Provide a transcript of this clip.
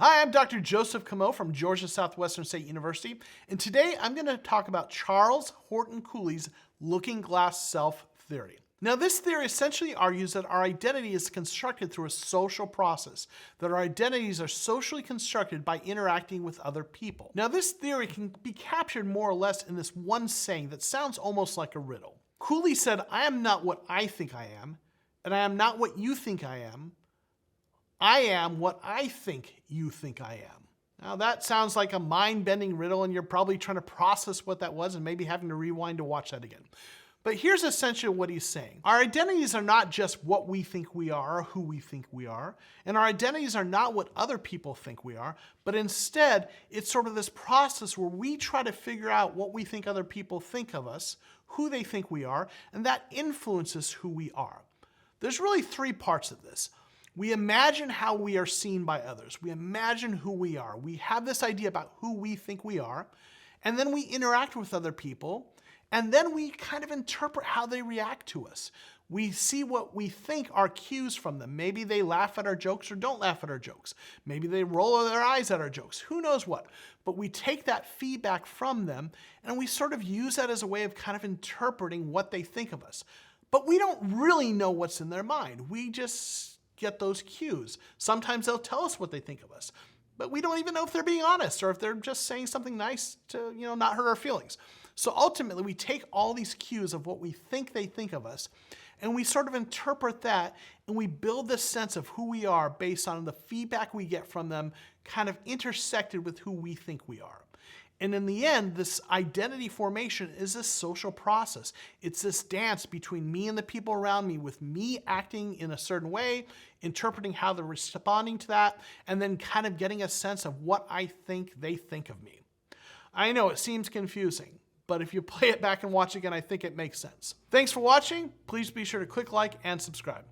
Hi, I'm Dr. Joseph Camo from Georgia Southwestern State University, and today I'm going to talk about Charles Horton Cooley's looking glass self theory. Now, this theory essentially argues that our identity is constructed through a social process, that our identities are socially constructed by interacting with other people. Now, this theory can be captured more or less in this one saying that sounds almost like a riddle. Cooley said, "I am not what I think I am, and I am not what you think I am. I am what I think you think I am." Now that sounds like a mind-bending riddle, and you're probably trying to process what that was and maybe having to rewind to watch that again. But here's essentially what he's saying. Our identities are not just what we think we are or who we think we are, and our identities are not what other people think we are, but instead it's sort of this process where we try to figure out what we think other people think of us, who they think we are, and that influences who we are. There's really three parts of this. We imagine how we are seen by others. We imagine who we are. We have this idea about who we think we are, and then we interact with other people, and then we kind of interpret how they react to us. We see what we think are cues from them. Maybe they laugh at our jokes or don't laugh at our jokes. Maybe they roll their eyes at our jokes. Who knows what? But we take that feedback from them, and we sort of use that as a way of kind of interpreting what they think of us. But we don't really know what's in their mind. We just get those cues. Sometimes they'll tell us what they think of us, but we don't even know if they're being honest or if they're just saying something nice to, not hurt our feelings. So ultimately, we take all these cues of what we think they think of us, and we sort of interpret that, and we build this sense of who we are based on the feedback we get from them, kind of intersected with who we think we are. And in the end, this identity formation is this social process. It's this dance between me and the people around me, with me acting in a certain way, interpreting how they're responding to that, and then kind of getting a sense of what I think they think of me. I know it seems confusing, but if you play it back and watch again, I think it makes sense. Thanks for watching. Please be sure to click like and subscribe.